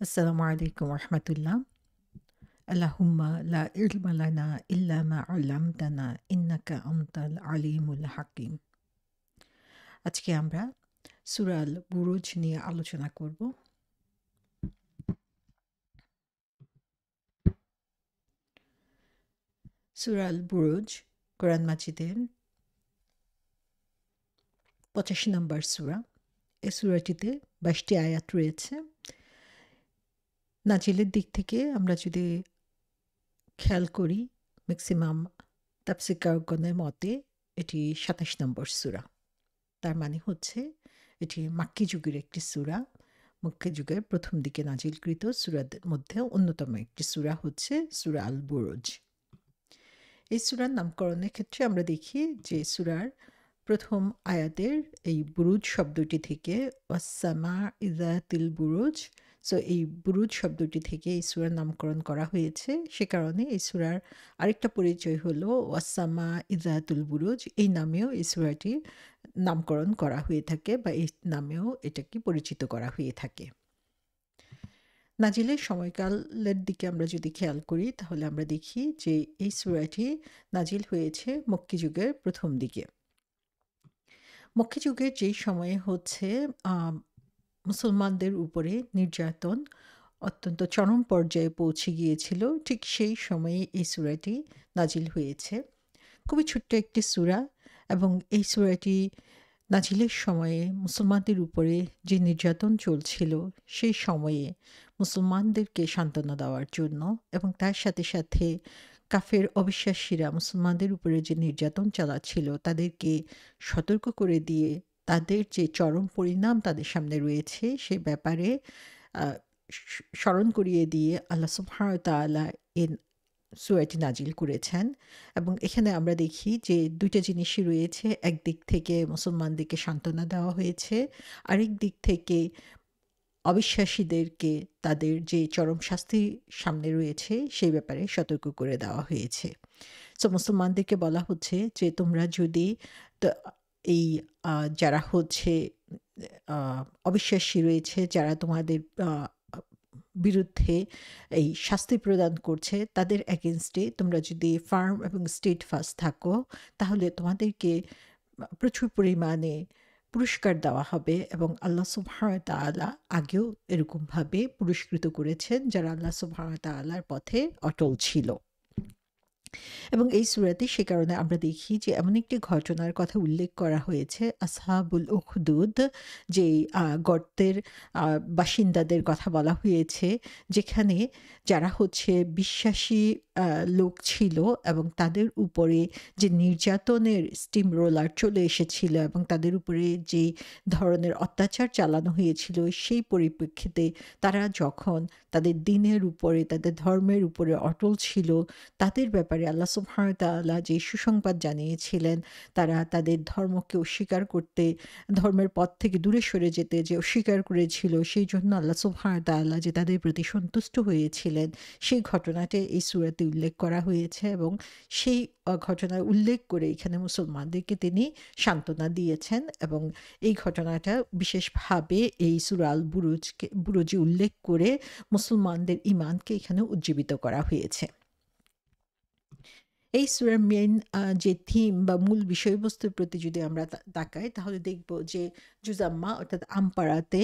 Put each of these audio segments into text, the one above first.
السلام عليكم ورحمة الله. اللهم لا علم لنا إلا ما علمتنا إنك أنت العليم الحكيم। আজকে আমরা সূরা আল বুরুজ নিয়ে আলোচনা করব। সূরা আল বুরুজ কোরআন মাজিদের 85 নম্বর সূরা। এই সূরাটিতে 22টি আয়াত রয়েছে। নাজিলের দিক থেকে আমরা যদি খেয়াল করি, ম্যাক্সিমাম তাফসীরকারগণের মতে এটি 27 নম্বর সূরা। তার মানে হচ্ছে এটি মাক্কি যুগের একটি সূরা। মক্কি যুগের প্রথম দিকে নাজিলকৃত সূরাদের মধ্যে অন্যতম একটি সূরা হচ্ছে সূরা আল বুরুজ। এই সূরার নামকরণের ক্ষেত্রে আমরা দেখি যে সূরার প্রথম আয়াতের এই বুরুজ শব্দটি থেকে ওয়াসসামা ইযাতিল বুরুজ, সো এই বুরুজ শব্দটি থেকে এই সূরার নামকরণ করা হয়েছে। সে কারণে এই সূরার আরেকটা পরিচয় হলো ওয়াসসামা ইযাতুল বুরুজ, এই নামেও এই সূরাটির নামকরণ করা হয়ে থাকে বা এই নামেও এটাকে পরিচিত করা হয়ে থাকে। নাজিলের সময়কালের দিকে আমরা যদি খেয়াল করি তাহলে আমরা দেখি যে এই সূরাটি নাজিল হয়েছে মক্কি যুগের প্রথম দিকে। মক্কি যুগের যেই সময়ে হচ্ছে মুসলমানদের উপরে নির্যাতন অত্যন্ত চরম পর্যায়ে পৌঁছে গিয়েছিল, ঠিক সেই সময়ে এই সূরাটি নাজিল হয়েছে। খুবই ছোট্ট একটি সূরা এবং এই সূরাটি নাজিলের সময়ে মুসলমানদের উপরে যে নির্যাতন চলছিল সেই সময়ে মুসলমানদেরকে সান্ত্বনা দেওয়ার জন্য এবং তার সাথে সাথে কাফের অবিশ্বাসীরা মুসলমানদের উপরে যে নির্যাতন চালাচ্ছিল তাদেরকে সতর্ক করে দিয়ে তাদের যে চরম পরিণাম তাদের সামনে রয়েছে সে ব্যাপারে স্মরণ করিয়ে দিয়ে আল্লাহ সুবহানাহু ওয়া তাআলা এই সূরাটি নাজিল করেছেন। এবং এখানে আমরা দেখি যে দুইটা জিনিসই রয়েছে। একদিক থেকে মুসলমানদেরকে সান্ত্বনা দেওয়া হয়েছে, আরেক দিক থেকে অবিশ্বাসীদেরকে তাদের যে চরম শাস্তি সামনে রয়েছে সেই ব্যাপারে সতর্ক করে দেওয়া হয়েছে। সো মুসলমানদেরকে বলা হচ্ছে যে তোমরা যদি এই যারা হচ্ছে অবিশ্বাসী রয়েছে, যারা তোমাদের বিরুদ্ধে এই শাস্তি প্রদান করছে, তাদের এগেনস্টে তোমরা যদি ফার্ম এবং স্টেডফাস্ট থাকো তাহলে তোমাদেরকে প্রচুর পরিমাণে পুরস্কার দেওয়া হবে। এবং আল্লাহ সুবহানাহু ওয়া তাআলা আগেও এরকমভাবে পুরস্কৃত করেছেন যারা আল্লাহ সুবহানাহু ওয়া তাআলার পথে অটল ছিল। এবং এই সূরাতে সে কারণে আমরা দেখি যে এমন একটি ঘটনার কথা উল্লেখ করা হয়েছে, আসহাবুল উখদুদ, যেই গর্তের বাসিন্দাদের কথা বলা হয়েছে, যেখানে যারা হচ্ছে বিশ্বাসী লোক ছিল এবং তাদের উপরে যে নির্যাতনের স্টিম রোলার চলে এসেছিল এবং তাদের উপরে যে ধরনের অত্যাচার চালানো হয়েছিল সেই পরিপ্রেক্ষিতে তারা যখন তাদের দ্বীনের উপরে, তাদের ধর্মের উপরে অটল ছিল, তাদের ব্যাপারে আল্লাহ সুবহানাহু ওয়া তাআলা যে সুসংবাদ জানিয়েছিলেন, তারা তাদের ধর্মকে অস্বীকার করতে, ধর্মের পথ থেকে দূরে সরে যেতে যে অস্বীকার করেছিল, সেই জন্য আল্লাহ সুবহানাহু ওয়া তাআলা যে তাদের প্রতি সন্তুষ্ট হয়েছিলেন সেই ঘটনাটি এই সূরাতে উল্লেখ করা হয়েছে। এবং সেই ঘটনা উল্লেখ করে এখানে মুসলমানদেরকে তিনি সান্ত্বনা দিয়েছেন এবং এই ঘটনাটা বিশেষভাবে এই সূরা আল বুরুজে উল্লেখ করে মুসলমানদের ঈমানকে এখানে উজ্জীবিত করা হয়েছে। এই সূরার মেইন যে থিম বা মূল বিষয়বস্তুর প্রতি যদি আমরা তাকাই তাহলে দেখব যে জুজাম্মা অর্থাৎ আমপাড়াতে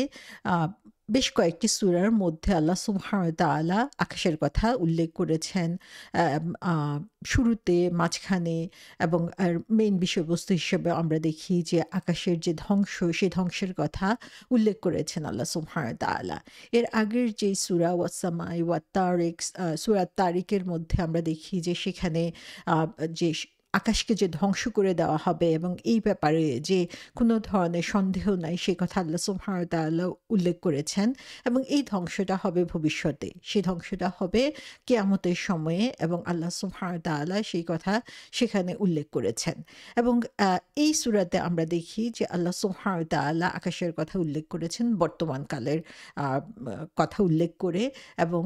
বেশ কয়েকটি সূরার মধ্যে আল্লাহ সুবহানাহু ওয়া তাআলা আকাশের কথা উল্লেখ করেছেন শুরুতে, মাঝখানে এবং মেইন বিষয়বস্তু হিসেবে আমরা দেখি যে আকাশের যে ধ্বংস, সেই ধ্বংসের কথা উল্লেখ করেছেন আল্লাহ সুবহানাহু ওয়া তাআলা। এর আগের যে সূরা ওয়াস-সামাই ওয়াত-তারিক, সূরা তারিকের মধ্যে আমরা দেখি যে সেখানে যে আকাশকে যে ধ্বংস করে দেওয়া হবে এবং এই ব্যাপারে যে কোনো ধরনের সন্দেহ নাই সে কথা আল্লাহ সুবহানাহু ওয়া তাআলা উল্লেখ করেছেন। এবং এই ধ্বংসটা হবে ভবিষ্যতে, সেই ধ্বংসটা হবে কিয়ামতের সময়ে এবং আল্লাহ সুবহানাহু ওয়া তাআলা সেই কথা সেখানে উল্লেখ করেছেন। এবং এই সূরাতে আমরা দেখি যে আল্লাহ সুবহানাহু ওয়া তাআলা আকাশের কথা উল্লেখ করেছেন বর্তমান কালের কথা উল্লেখ করে, এবং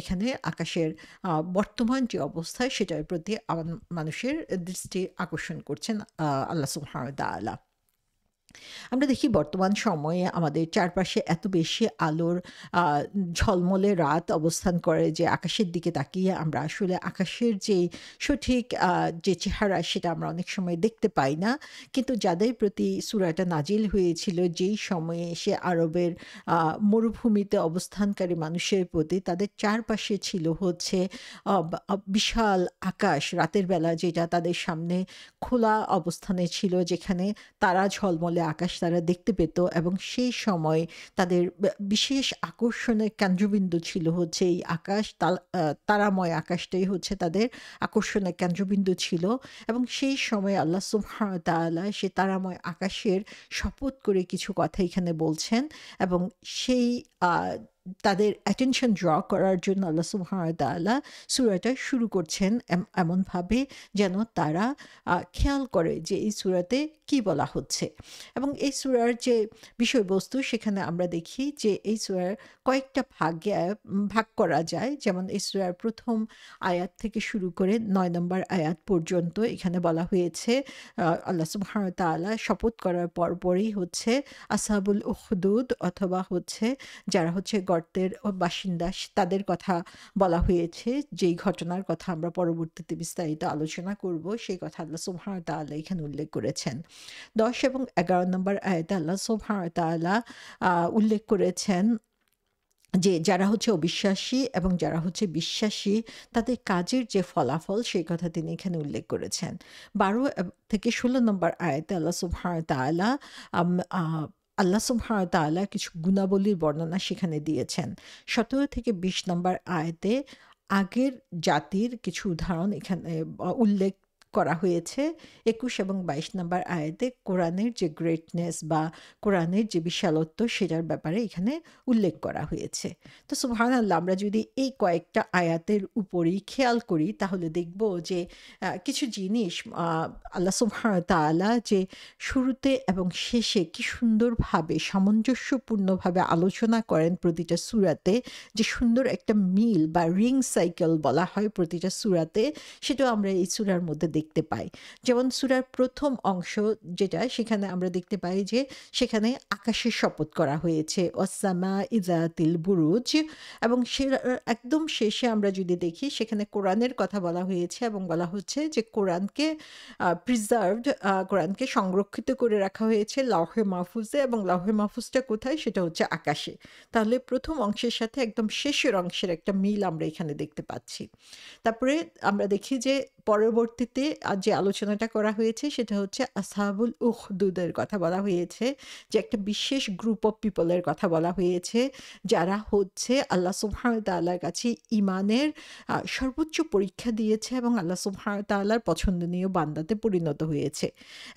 এখানে আকাশের বর্তমান যে অবস্থা সেটার প্রতি মানুষের দৃষ্টি আকর্ষণ করছেন আল্লাহ সুবহানাহু ওয়া তাআলা। আমরা দেখি বর্তমান সময়ে আমাদের চারপাশে এত বেশি আলোর আ ঝলমলে রাত অবস্থান করে যে আকাশের দিকে তাকিয়ে আমরা আসলে আকাশের যে সঠিক যে চেহারা সেটা আমরা অনেক সময় দেখতে পাই না। কিন্তু যাদের প্রতি সূরাটা নাজিল হয়েছিল যেই সময়ে সে আরবের আ মরুভূমিতে অবস্থানকারী মানুষের প্রতি তাদের চারপাশে ছিল হচ্ছে বিশাল আকাশ রাতের বেলা যেটা তাদের সামনে খোলা অবস্থানে ছিল যেখানে তারা ঝলমলে আকাশ তারা দেখতে পেত এবং সেই সময় তাদের বিশেষ আকর্ষণের কেন্দ্রবিন্দু ছিল হচ্ছে এই আকাশ তারাময় আকাশটাই হচ্ছে তাদের আকর্ষণের কেন্দ্রবিন্দু ছিল এবং সেই সময় আল্লাহ সুবহানাহু ওয়া তাআলা সে তারাময় আকাশের শপথ করে কিছু কথা এখানে বলছেন এবং সেই তাদের অ্যাটেনশন ড্র করার জন্য আল্লাহ সুবহানাহু ওয়া তাআলা সূরাটা শুরু করছেন এমনভাবে যেন তারা খেয়াল করে যে এই সূরাতে কি বলা হচ্ছে এবং এই সূরার যে বিষয়বস্তু সেখানে আমরা দেখি যে এই সূরার কয়েকটা ভাগ করা যায়। যেমন এই সূরার ১ম আয়াত থেকে শুরু করে ৯ নম্বর আয়াত পর্যন্ত এখানে বলা হয়েছে আল্লাহ সুবহানাহু ওয়া তাআলা শপথ করার পরপরই হচ্ছে আসহাবুল উখদুদ অথবা হচ্ছে যারা হচ্ছে গর্তের বাসিন্দা তাদের কথা বলা হয়েছে। যেই ঘটনার কথা আমরা পরবর্তীতে বিস্তারিত আলোচনা করব সেই কথা আল্লাহ সুবহানাহু ওয়া তাআলা এখানে উল্লেখ করেছেন। ১০ এবং ১১ নম্বর আয়াতে আল্লাহ সুবহানাহু ওয়া তাআলা উল্লেখ করেছেন যে যারা হচ্ছে অবিশ্বাসী এবং যারা হচ্ছে বিশ্বাসী তাদের কাজের যে ফলাফল সেই কথা তিনি এখানে উল্লেখ করেছেন। ১২ থেকে ১৬ নম্বর আয়াতে আল্লাহ সুবহানাহু ওয়া তাআলা আম আ আল্লাহ সুবহানাহু ওয়া তাআলা কিছু গুণাবলীর বর্ণনা সেখানে দিয়েছেন। ১৭ থেকে ২০ নম্বর আয়াতে আগের জাতির কিছু উদাহরণ এখানে উল্লেখ করা হয়েছে। ২১ এবং ২২ নম্বর আয়াতে কোরআনের যে গ্রেটনেস বা কোরআনের যে বিশালত্ব সেটার ব্যাপারে এখানে উল্লেখ করা হয়েছে। তো সুবহানাল্লাহ আমরা যদি এই কয়েকটা আয়াতের উপরেই খেয়াল করি তাহলে দেখব যে কিছু জিনিস আল্লাহ সুবহানাহু ওয়া তাআলা যে শুরুতে এবং শেষে কি সুন্দরভাবে সামঞ্জস্যপূর্ণভাবে আলোচনা করেন প্রতিটা সূরাতে, যে সুন্দর একটা মিল বা রিং সাইকেল বলা হয় প্রতিটা সূরাতে, সেটাও আমরা এই সূরার মধ্যে দেখতে পাই। যেমন সূরার ১ম অংশ যেটা সেখানে আমরা দেখতে পাই যে সেখানে আকাশের শপথ করা হয়েছে ওয়াস-সামাই যাতিল বুরুজ এবং একদম শেষে আমরা যদি দেখি সেখানে কোরআনের কথা বলা হয়েছে এবং বলা হচ্ছে যে কোরআনকে প্রিজার্ভড কোরআনকে সংরক্ষিত করে রাখা হয়েছে লাওহে মাহফুজে এবং লাওহে মাহফুজটা কোথায় সেটা হচ্ছে আকাশে। তাহলে ১ম অংশের সাথে একদম শেষের অংশের একটা মিল আমরা এখানে দেখতে পাচ্ছি। তারপরে আমরা দেখি যে পরবর্তীতে যে আলোচনাটা করা হয়েছে সেটা হচ্ছে আসহাবুল উখদুদের কথা বলা হয়েছে, যে একটা বিশেষ গ্রুপ অফ পিপলের কথা বলা হয়েছে যারা হচ্ছে আল্লাহ সুবহানাহু ওয়া তাআলার কাছে ঈমানের সর্বোচ্চ পরীক্ষা দিয়েছে এবং আল্লাহ সুবহানাহু ওয়া তাআলার পছন্দনীয় বান্দাতে পরিণত হয়েছে।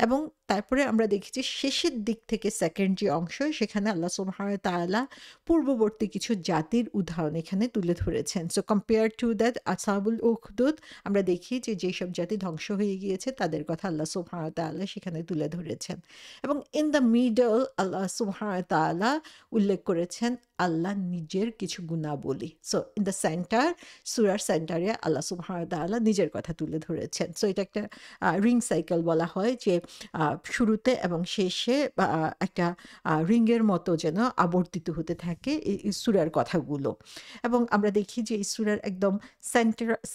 এবং তারপরে আমরা দেখেছি শেষের দিক থেকে সেকেন্ড যে অংশ সেখানে আল্লাহ সুবহানাহু ওয়া তাআলা পূর্ববর্তী কিছু জাতির উদাহরণ এখানে তুলে ধরেছেন। সো কম্পেয়ার টু দ্যাট আসহাবুল উখদুদ আমরা দেখি যে যেসব জাতি ধ্বংস হয়ে গিয়েছে তাদের কথা আল্লাহ সুবহানাহু ওয়া তাআলা সেখানে তুলে ধরেছেন এবং ইন দ্য মিডল আল্লাহ সুবহানাহু ওয়া তাআলা উল্লেখ করেছেন আল্লাহ নিজের কিছু গুণাবলী। সো ইন দ্য সেন্টার সূরার সেন্টারে আল্লাহ সুবহানাহু ওয়া তাআলা নিজের কথা তুলে ধরেছেন। সো এটা একটা রিং সাইকেল বলা হয় যে শুরুতে এবং শেষে একটা রিংয়ের মতো যেন আবর্তিত হতে থাকে এই সূরার কথাগুলো। এবং আমরা দেখি যে এই সূরার একদম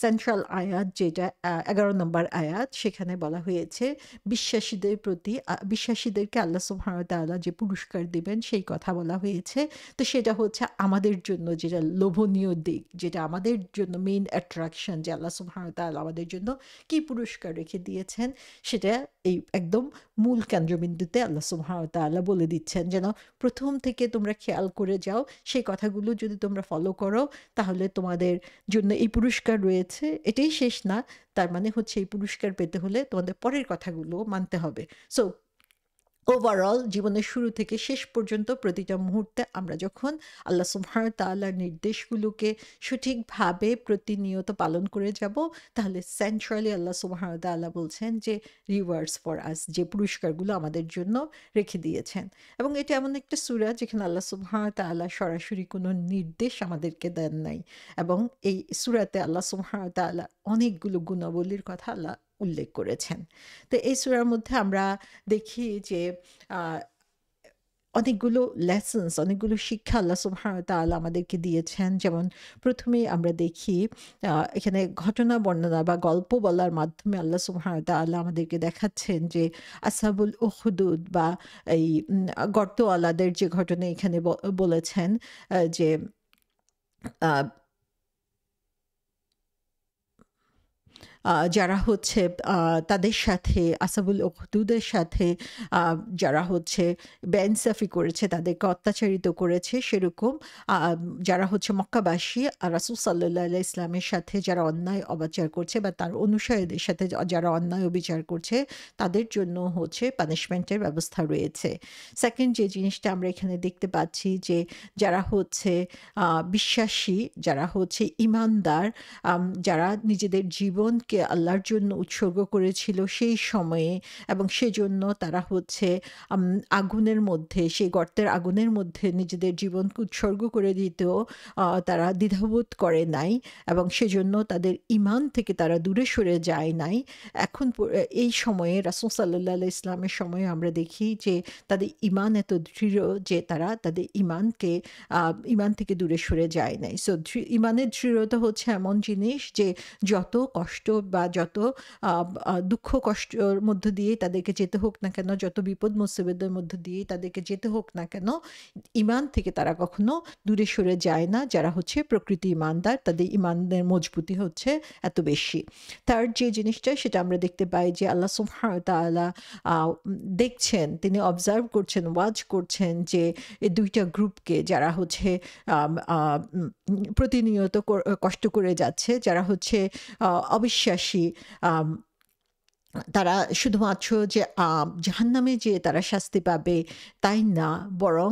সেন্ট্রাল আয়াত যেটা ১১ নম্বর আয়াত সেখানে বলা হয়েছে বিশ্বাসীদের প্রতি বিশ্বাসীদেরকে আল্লাহ সুবহানাহু ওয়া তাআলা যে পুরস্কার দিবেন সেই কথা বলা হয়েছে। তো সেটা হচ্ছে আমাদের জন্য যেটা লোভনীয় দিক, যেটা আমাদের জন্য মেইন অ্যাট্রাকশন যে আল্লাহ সুবহানাহু ওয়া তাআলা আমাদের জন্য কি পুরস্কার রেখে দিয়েছেন সেটা এই একদম মূল কেন্দ্রবিন্দুতে আল্লাহ সুবহানাহু ওয়া তাআলা বলে দিচ্ছেন যেন প্রথম থেকে তোমরা খেয়াল করে যাও, সেই কথাগুলো যদি তোমরা ফলো করো তাহলে তোমাদের জন্য এই পুরস্কার রয়েছে। এটাই শেষ না, তার মানে হচ্ছে এই পুরস্কার পেতে হলে তোমাদের পরের কথাগুলো মানতে হবে। সো ওভারঅল জীবনের শুরু থেকে শেষ পর্যন্ত প্রতিটা মুহূর্তে আমরা যখন আল্লাহ সুবহানাহু ওয়া তাআলার নির্দেশগুলোকে সঠিকভাবে প্রতিনিয়ত পালন করে যাব তাহলে সেন্ট্রালি আল্লাহ সুবহানাহু ওয়া তাআলা বলছেন যে রিওয়ার্ডস ফর আস, যে পুরস্কারগুলো আমাদের জন্য রেখে দিয়েছেন। এবং এটা এমন একটা সূরা যেখানে আল্লাহ সুবহানাহু ওয়া তাআলা সরাসরি কোনো নির্দেশ আমাদেরকে দেন নাই এবং এই সূরাতে আল্লাহ সুবহানাহু ওয়া তাআলা অনেকগুলো গুণাবলীর কথা আল্লাহ উল্লেখ করেছেন। তো এই সূরার মধ্যে আমরা দেখি যে অনেকগুলো লেসন্স, অনেকগুলো শিক্ষা আল্লাহ সুবহানাহু ওয়া তাআলা আমাদেরকে দিয়েছেন। যেমন ১ম এই আমরা দেখি এখানে ঘটনা বর্ণনা বা গল্প বলার মাধ্যমে আল্লাহ সুবহানাহু ওয়া তাআলা আমাদেরকে দেখাচ্ছেন যে আসহাবুল উখদুদ বা এই গর্তওয়ালাদের যে ঘটনা এখানে বলেছেন যে আ যারা হচ্ছে তাদের সাথে আসহাবুল উখদুদের সাথে আ যারা হচ্ছে বেইনসাফি করেছে, তাদেরকে অত্যাচারিত করেছে, সেরকম আ যারা হচ্ছে মক্কাবাসী রাসূল সাল্লাল্লাহু আলাইহি ইসলামের সাথে যারা অন্যায় অবাচার করছে বা তার অনুসারীদের সাথে যারা অন্যায় অবিচার করছে, তাদের জন্য হচ্ছে পানিশমেন্টের ব্যবস্থা রয়েছে। সেকেন্ড যে জিনিসটা আমরা এখানে দেখতে পাচ্ছি যে যারা হচ্ছে বিশ্বাসী, যারা হচ্ছে ঈমানদার, যারা নিজেদের জীবনকে আল্লাহর জন্য উৎসর্গ করেছিল সেই সময়ে, এবং সেজন্য তারা হচ্ছে আম আগুনের মধ্যে, সেই গর্তের আগুনের মধ্যে নিজেদের জীবনকে উৎসর্গ করে দিতেও তারা দ্বিধাবোধ করে নাই, এবং সেজন্য তাদের ঈমান থেকে তারা দূরে সরে যায় নাই। এখন এই সময়ে রাসূল সাল্লাল্লাহু আলাইহি ইসলামের সময়ে আমরা দেখি যে তাদের ঈমান এত দৃঢ় যে তারা তাদের ঈমান থেকে দূরে সরে যায় নাই। সো ঈমানের দৃঢ়তা হচ্ছে এমন জিনিস যে যত কষ্ট বা যত আ দুঃখ কষ্টের মধ্য দিয়েই তাদেরকে যেতে হোক না কেন, যত বিপদ মুসিবতের মধ্য দিয়েই তাদেরকে যেতে হোক না কেন, ঈমান থেকে তারা কখনো দূরে সরে যায় না। যারা হচ্ছে প্রকৃত ঈমানদার, তাদের ঈমানের মজবুতি হচ্ছে এত বেশি। তার যে জিনিসটা সেটা আমরা দেখতে পাই যে আল্লাহ সুবহানাহু ওয়া তাআলা আ দেখছেন, তিনি অবজার্ভ করছেন, ওয়াচ করছেন যে এই ২ টা গ্রুপকে যারা হচ্ছে আম আ উম প্রতিনিয়ত কষ্ট করে যাচ্ছে, যারা হচ্ছে অবিশ্বাসী, আম তারা শুধুমাত্র যে জাহান্নামে যেয়ে তারা শাস্তি পাবে তাই না, বরং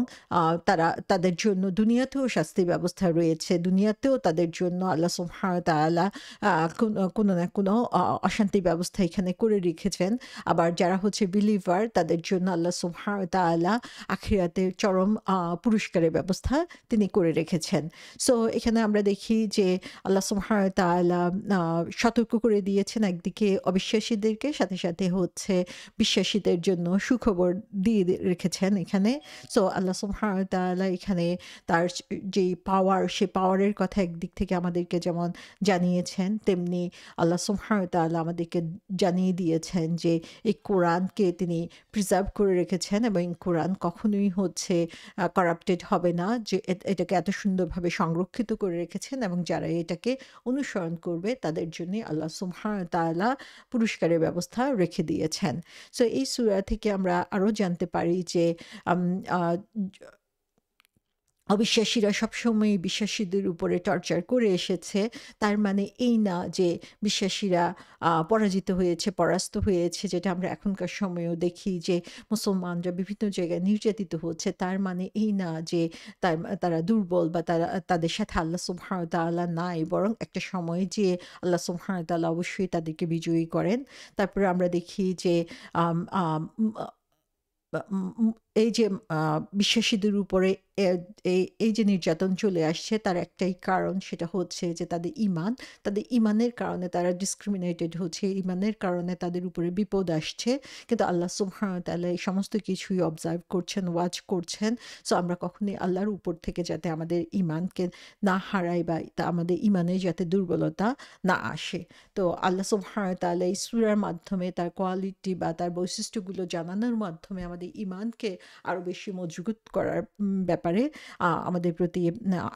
তারা তাদের জন্য দুনিয়াতেও শাস্তির ব্যবস্থা রয়েছে। দুনিয়াতেও তাদের জন্য আল্লাহ সুবহানাহু ওয়া তাআলা কোনো না কোনো অশান্তির ব্যবস্থা এখানে করে রেখেছেন। আবার যারা হচ্ছে বিলিভার, তাদের জন্য আল্লাহ সুবহানাহু ওয়া তাআলা আখিরাতে চরম পুরস্কারের ব্যবস্থা তিনি করে রেখেছেন। সো এখানে আমরা দেখি যে আল্লাহ সুবহানাহু ওয়া তাআলা সতর্ক করে দিয়েছেন একদিকে অবিশ্বাসীদেরকে, সাথে, সাথে হচ্ছে বিশ্বাসীদের জন্য সুখবর দিয়ে রেখেছেন এখানে। সো আল্লাহ সুবহানাহু ওয়া তাআলা এখানে তার যেই পাওয়ার, সে পাওয়ারের কথা একদিক থেকে আমাদেরকে যেমন জানিয়েছেন, তেমনি আল্লাহ সুবহানাহু ওয়া তাআলা আমাদেরকে জানিয়ে দিয়েছেন যে এই কোরআনকে তিনি প্রিজার্ভ করে রেখেছেন, এবং কোরআন কখনোই হচ্ছে করাপ্টেড হবে না, যে এটাকে এত সুন্দরভাবে সংরক্ষিত করে রেখেছেন, এবং যারা এটাকে অনুসরণ করবে তাদের জন্যই আল্লাহ সুবহানাহু ওয়া তাআলা পুরস্কারের ব্যবস্থা রেখে দিয়েছেন। সো এই সূরা থেকে আমরা আরো জানতে পারি যে আম আ অবিশ্বাসীরা সবসময়ই বিশ্বাসীদের উপরে টর্চার করে এসেছে। তার মানে এই না যে বিশ্বাসীরা পরাজিত হয়েছে, পরাস্ত হয়েছে, যেটা আমরা এখনকার সময়েও দেখি যে মুসলমানরা বিভিন্ন জায়গায় নির্যাতিত হচ্ছে। তার মানে এই না যে তারা দুর্বল বা তাদের সাথে আল্লাহ সুবহানাহু ওয়া তাআলা নাই, বরং একটা সময় যেয়ে আল্লাহ সুবহানাহু ওয়া তাআলা অবশ্যই তাদেরকে বিজয়ী করেন। তারপরে আমরা দেখি যে আম আম বা উম উম এই যে আ বিশ্বাসীদের উপরে এ এই যে নির্যাতন চলে আসছে, তার একটাই কারণ, সেটা হচ্ছে যে তাদের ঈমান। তাদের ঈমানের কারণে তারা ডিসক্রিমিনেটেড হচ্ছে। ঈমানের কারণে তাদের উপরে বিপদ আসছে। কিন্তু আল্লাহ সুবহানাহু ওয়া তাআলা এই সমস্ত কিছুই অবজার্ভ করছেন, ওয়াচ করছেন। সো আমরা কখনোই আল্লাহর উপর থেকে যাতে আমাদের ঈমানকে না হারাই, বা আমাদের ঈমানে যাতে দুর্বলতা না আসে। তো আল্লাহ সুবহানাহু ওয়া তাআলা এই সূরার মাধ্যমে তার কোয়ালিটি বা তার বৈশিষ্ট্যগুলো জানানোর মাধ্যমে আমাদের ঈমানকে আরো বেশি মজবুত করার ব্যাপারে আমাদের প্রতি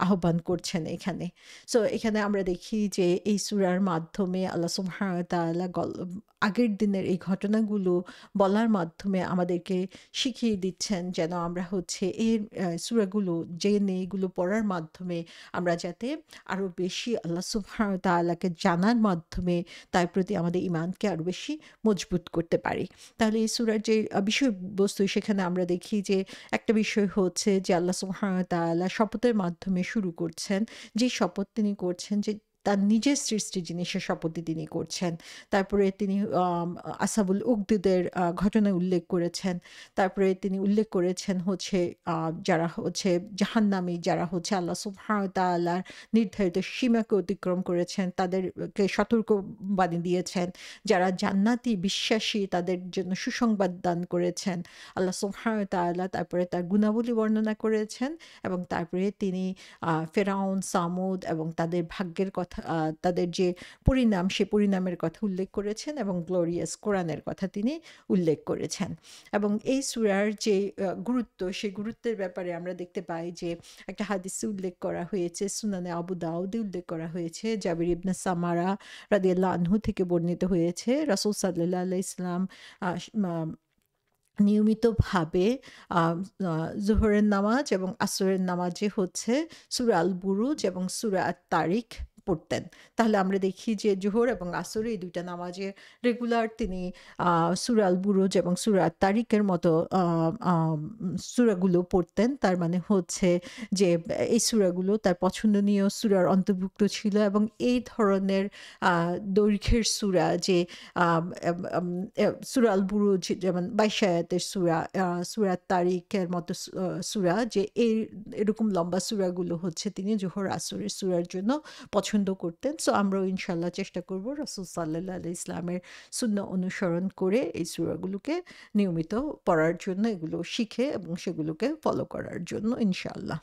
আহ্বান করছেন এখানে। সো এখানে আমরা দেখি যে এই সূরার মাধ্যমে আল্লাহ সুবহানাহু ওয়া তাআলা আগের দিনের এই ঘটনাগুলো বলার মাধ্যমে আমাদেরকে শিখিয়ে দিচ্ছেন যেন আমরা হচ্ছে এর সূরাগুলো জেনে, এগুলো পড়ার মাধ্যমে আমরা যাতে আরো বেশি আল্লাহ সুবহানাহু ওয়া তাআলাকে জানার মাধ্যমে তার প্রতি আমাদের ঈমানকে আরো বেশি মজবুত করতে পারি। তাহলে এই সূরার যে বিষয়বস্তু, সেখানে আমরা দেখি যে একটা বিষয় হচ্ছে যে আল্লাহ সুবহানাহু ওয়া তাআলা শপথের মাধ্যমে শুরু করছেন। যে শপথ তিনি করছেন যে তার নিজের সৃষ্টি জিনিসের শপথই তিনি করছেন। তারপরে তিনি আসহাবুল উকদুদের ঘটনায় উল্লেখ করেছেন। তারপরে তিনি উল্লেখ করেছেন হচ্ছে যারা হচ্ছে জাহান্নামী, যারা হচ্ছে আল্লাহ সুবহানাহু ওয়া তাআলার নির্ধারিত সীমাকে অতিক্রম করেছেন, তাদেরকে সতর্কবাণী দিয়েছেন। যারা জান্নাতি বিশ্বাসী তাদের জন্য সুসংবাদ দান করেছেন আল্লাহ সুবহানাহু ওয়া তাআলা। তারপরে তার গুণাবলী বর্ণনা করেছেন এবং তারপরে তিনি ফেরাউন, সামুদ এবং তাদের ভাগ্যের কথা, তাদের যে পরিণাম, সে পরিণামের কথা উল্লেখ করেছেন এবং গ্লোরিয়াস কোরআনের কথা তিনি উল্লেখ করেছেন। এবং এই সূরার যে গুরুত্ব, সেই গুরুত্বের ব্যাপারে আমরা দেখতে পাই যে একটা হাদিসে উল্লেখ করা হয়েছে, সুনানে আবু দাউদে উল্লেখ করা হয়েছে, জাবির ইবনে সামারা রাদিয়াল্লাহু আনহু থেকে বর্ণিত হয়েছে। রাসূল সাল্লাল্লাহু আলাইহি সাল্লাম নিয়মিতভাবে আ আ জোহরের নামাজ এবং আসরের নামাজে হচ্ছে সূরা আল বুরুজ এবং সূরা আত-তারিক পড়তেন। তাহলে আমরা দেখি যে জোহর এবং আসরে এই ২ টা নামাজে রেগুলার তিনি সূরা আল বুরুজ এবং সূরা আত-তারিকের মতো আ আম সূরাগুলো পড়তেন। তার মানে হচ্ছে যে এই সূরাগুলো তার পছন্দনীয় সূরার অন্তর্ভুক্ত ছিল এবং এই ধরনের আ দৈর্ঘ্যের সূরা যে আম এম আম এ সূরা আল বুরুজ যেমন ২২ আয়াতের সূরা, সূরা তারিকের মতো সূরা, যে এরকম লম্বা সূরাগুলো হচ্ছে তিনি জোহর আসরের সূরার জন্য পছন্দ করতেন। সো আমরাও ইনশাআল্লাহ চেষ্টা করব রাসূল সাল্লাল্লাহু আলাইহি ইসলামের সুন্নাহ অনুসরণ করে এই সূরাগুলোকে নিয়মিত পড়ার জন্য, এগুলো শিখে এবং সেগুলোকে ফলো করার জন্য ইনশাআল্লাহ।